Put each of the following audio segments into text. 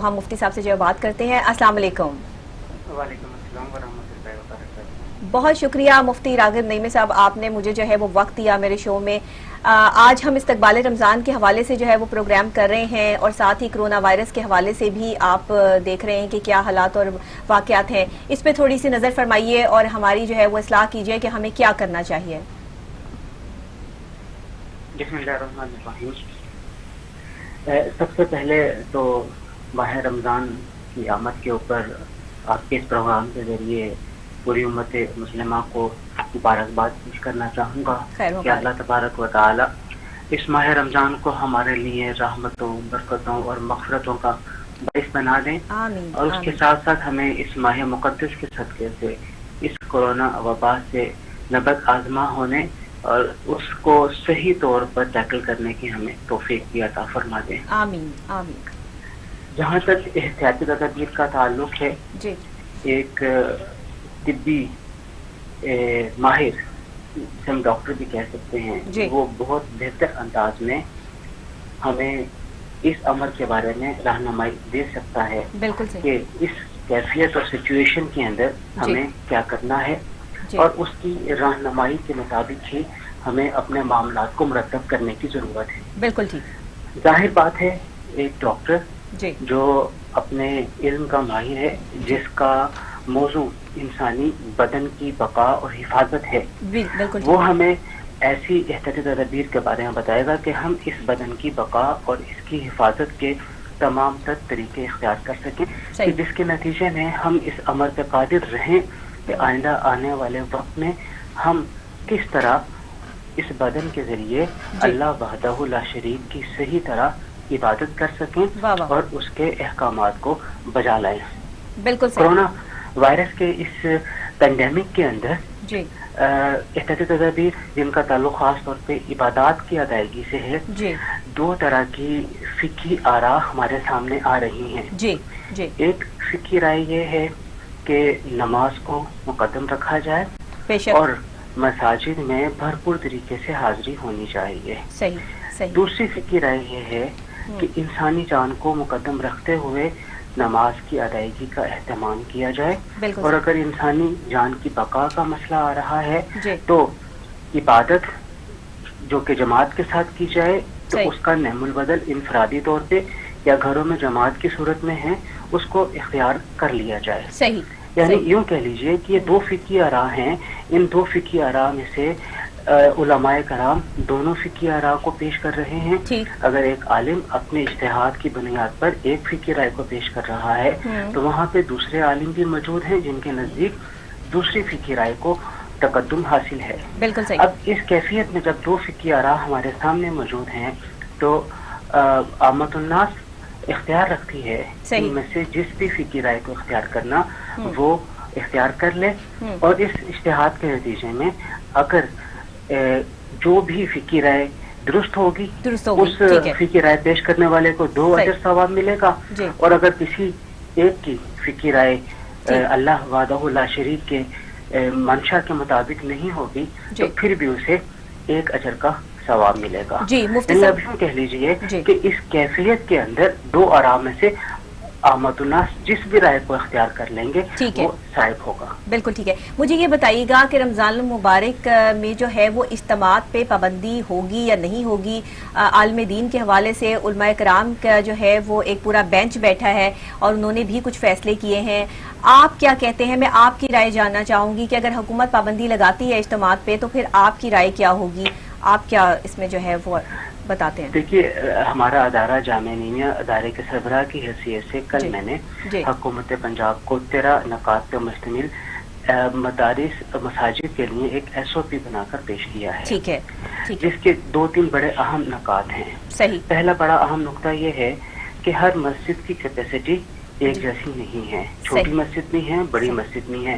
ہم مفتی صاحب سے جو بات کرتے ہیں. السلام علیکم. وعلیکم السلام ورحمۃ اللہ وبرکاتہ. بہت شکریہ مفتی راغب نعیمی صاحب، آپ نے مجھے جو ہے وہ وقت دیا میرے شو میں. آج ہم استقبال رمضان کے حوالے سے جو ہے وہ پروگرام کر رہے ہیں، اور ساتھ ہی کرونا وائرس کے حوالے سے بھی آپ دیکھ رہے ہیں کہ کیا حالات اور واقعات ہیں. اس پہ تھوڑی سی نظر فرمائیے اور ہماری جو ہے وہ اصلاح کیجیے کہ ہمیں کیا کرنا چاہیے. بسم اللہ الرحمن الرحیم. سب سے پہلے تو ماہ رمضان کی آمد کے اوپر آپ کے اس پروگرام کے ذریعے پوری امت مسلمہ کو مبارکباد پیش کرنا چاہوں گا کہ اللہ تبارک و تعالی اس ماہ رمضان کو ہمارے لیے رحمتوں، برکتوں اور مغفرتوں کا باعث بنا دیں. آمین. اور اس کے ساتھ ساتھ ہمیں اس ماہ مقدس کے صدقے سے اس کرونا وبا سے نبرد آزما ہونے اور اس کو صحیح طور پر ٹیکل کرنے کی ہمیں توفیق بھی عطا فرما دیں. آمین آمین. جہاں تک احتیاطی تدابیر کا تعلق ہے، جی ایک طبی ماہر سے ہم ڈاکٹر بھی کہہ سکتے ہیں، جی. وہ بہت بہتر انداز میں ہمیں اس امر کے بارے میں رہنمائی دے سکتا ہے. بالکل صحیح. کہ اس کیفیت اور سچویشن کے اندر ہمیں کیا کرنا ہے، اور اس کی رہنمائی کے مطابق ہی ہمیں اپنے معاملات کو مرتب کرنے کی ضرورت ہے. بالکل ٹھیک. ظاہر بات ہے ایک ڈاکٹر جی جو اپنے علم کا ماہر ہے، جس کا موضوع انسانی بدن کی بقا اور حفاظت ہے، بالکل وہ ہمیں ایسی احتیاطی تدابیر کے بارے میں بتائے گا کہ ہم اس بدن کی بقا اور اس کی حفاظت کے تمام تر طریقے اختیار کر سکیں، کہ جس کے نتیجے میں ہم اس امر پہ قادر رہیں کہ آئندہ آنے والے وقت میں ہم کس طرح اس بدن کے ذریعے اللہ وحدہ لا شریک کی صحیح طرح عبادت کر سکیں اور اس کے احکامات کو بجا لائیں. بالکل. کرونا وائرس کے اس پینڈیمک کے اندر احتیاطی تدابیر جن کا تعلق خاص طور پہ عبادات کی ادائیگی سے ہے، دو طرح کی فقہی آراء ہمارے سامنے آ رہی ہیں. جی جی. ایک فقہی رائے یہ ہے کہ نماز کو مقدم رکھا جائے اور مساجد میں بھرپور طریقے سے حاضری ہونی چاہیے. صحیح صحیح. دوسری فقہی رائے یہ ہے کہ انسانی جان کو مقدم رکھتے ہوئے نماز کی ادائیگی کا اہتمام کیا جائے، اور اگر انسانی جان کی بقا کا مسئلہ آ رہا ہے تو عبادت جو کہ جماعت کے ساتھ کی جائے تو اس کا نعم البدل انفرادی طور پہ یا گھروں میں جماعت کی صورت میں ہے اس کو اختیار کر لیا جائے. صحیح. یعنی یوں کہہ لیجئے کہ یہ دو فقہی آراء ہیں. ان دو فقہی آراء میں سے علماء کرام دونوں فقہی آراء کو پیش کر رہے ہیں. اگر ایک عالم اپنے اجتہاد کی بنیاد پر ایک فقہی رائے کو پیش کر رہا ہے تو وہاں پہ دوسرے عالم بھی موجود ہیں جن کے نزدیک دوسری فقہی رائے کو تقدم حاصل ہے. بالکل صحیح. اب اس کیفیت میں جب دو فقہی آراء ہمارے سامنے موجود ہیں تو عامت الناس اختیار رکھتی ہے ان میں سے جس بھی فقہی رائے کو اختیار کرنا وہ اختیار کر لے، اور اس اجتہاد کے نتیجے میں اگر جو بھی فقہی رائے درست ہوگی اس فقہی رائے پیش کرنے والے کو 2 اجر ثواب ملے گا، اور اگر کسی ایک کی فقہی رائے اللہ وحدہ لا شریک کے منشا کے مطابق نہیں ہوگی تو پھر بھی اسے 1 اجر کا ثواب ملے گا. یعنی اب یوں کہہ لیجئے کہ اس کیفیت کے اندر 2 آراء میں سے آمد الناس جس بھی رائے کو اختیار کر لیں گے وہ صائب ہوگا. بالکل ٹھیک ہے. مجھے یہ بتائیے گا کہ رمضان المبارک میں جو ہے وہ اجتماعات پہ پابندی ہوگی یا نہیں ہوگی؟ عالم دین کے حوالے سے علماء کرام کا جو ہے وہ ایک پورا بینچ بیٹھا ہے اور انہوں نے بھی کچھ فیصلے کیے ہیں. آپ کیا کہتے ہیں؟ میں آپ کی رائے جاننا چاہوں گی کہ اگر حکومت پابندی لگاتی ہے اجتماعات پہ تو پھر آپ کی رائے کیا ہوگی؟ آپ کیا اس میں جو ہے وہ بتاتے ہیں؟ دیکھیے، ہمارا ادارہ جامعہ نعیمیہ ادارے کے سربراہ کی حیثیت سے کل میں نے حکومت پنجاب کو 13 نکات پہ مشتمل مدارس مساجد کے لیے ایک SOP بنا کر پیش کیا ہے. ٹھیک ہے. جس کے 2-3 بڑے اہم نکات ہیں. صحیح. پہلا بڑا اہم نقطہ یہ ہے کہ ہر مسجد کی کیپیسٹی ایک جیسی نہیں ہے. چھوٹی مسجد بھی ہیں، بڑی مسجد بھی ہیں.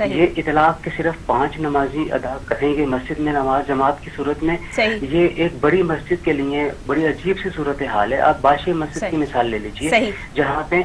یہ اطلاق کے صرف 5 نمازی ادا کریں گے مسجد میں نماز جماعت کی صورت میں، یہ ایک بڑی مسجد کے لیے بڑی عجیب سی صورتحال ہے. آپ بادشاہ مسجد کی مثال لے لیجیے جہاں پہ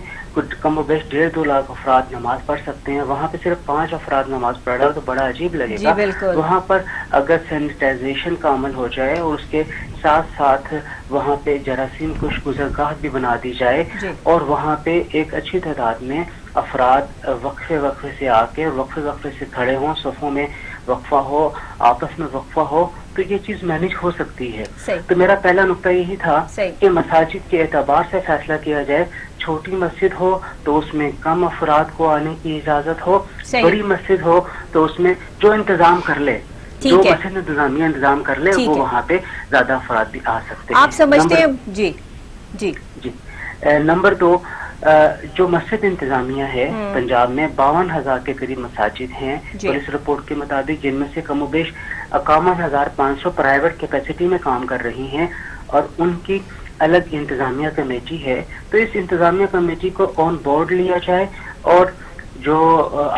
کم و بیش 1.5-2 لاکھ افراد نماز پڑھ سکتے ہیں، وہاں پہ صرف 5 افراد نماز پڑھ رہا ہو تو بڑا عجیب لگے گا. وہاں پر اگر سینیٹائزیشن کا عمل ہو جائے اور اس کے ساتھ ساتھ وہاں پہ جراثیم کش گزرگاہ بھی بنا دی جائے اور وہاں پہ ایک اچھی تعداد میں افراد وقفے سے آ کے وقفے سے کھڑے ہوں، صفوں میں وقفہ ہو، آپس میں وقفہ ہو، تو یہ چیز مینج ہو سکتی ہے. تو میرا پہلا نقطہ یہی تھا کہ مساجد کے اعتبار سے فیصلہ کیا جائے. چھوٹی مسجد ہو تو اس میں کم افراد کو آنے کی اجازت ہو، بڑی مسجد ہو تو اس میں جو انتظام کر لے، جو مسجد انتظامیہ انتظام کر لے وہ وہاں پہ زیادہ افراد بھی آ سکتے ہیں. آپ سمجھتے ہیں؟ جی جی جی. نمبر 2، جو مسجد انتظامیہ ہے پنجاب میں 52,000 کے قریب مساجد ہیں پولیس رپورٹ کے مطابق، جن میں سے کم و بیش 51,500 پرائیویٹ کیپیسٹی میں کام کر رہی ہیں اور ان کی الگ انتظامیہ کمیٹی ہے. تو اس انتظامیہ کمیٹی کو آن بورڈ لیا جائے اور جو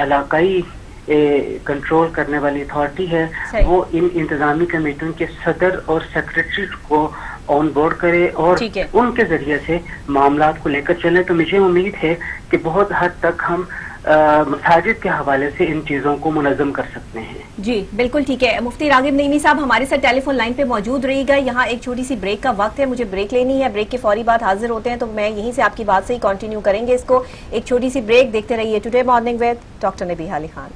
علاقائی کنٹرول کرنے والی اتھارٹی ہے وہ ان انتظامی کمیٹیوں کے صدر اور سیکرٹری کو آن بورڈ کرے اور ان کے ذریعے سے معاملات کو لے کر چلے. تو مجھے امید ہے کہ بہت حد تک ہم مساجد کے حوالے سے ان چیزوں کو منظم کر سکتے ہیں. جی بالکل ٹھیک ہے. مفتی راغب نعیمی صاحب ہمارے ساتھ ٹیلی فون لائن پہ موجود رہی گا. یہاں ایک چھوٹی سی بریک کا وقت ہے، مجھے بریک لینی ہے. بریک کے فوری بعد حاضر ہوتے ہیں تو میں یہیں سے آپ کی بات سے ہی کنٹینیو کریں گے اس کو. ایک چھوٹی سی بریک، دیکھتے رہیے today morning with doctor Nabiha Ali Khan.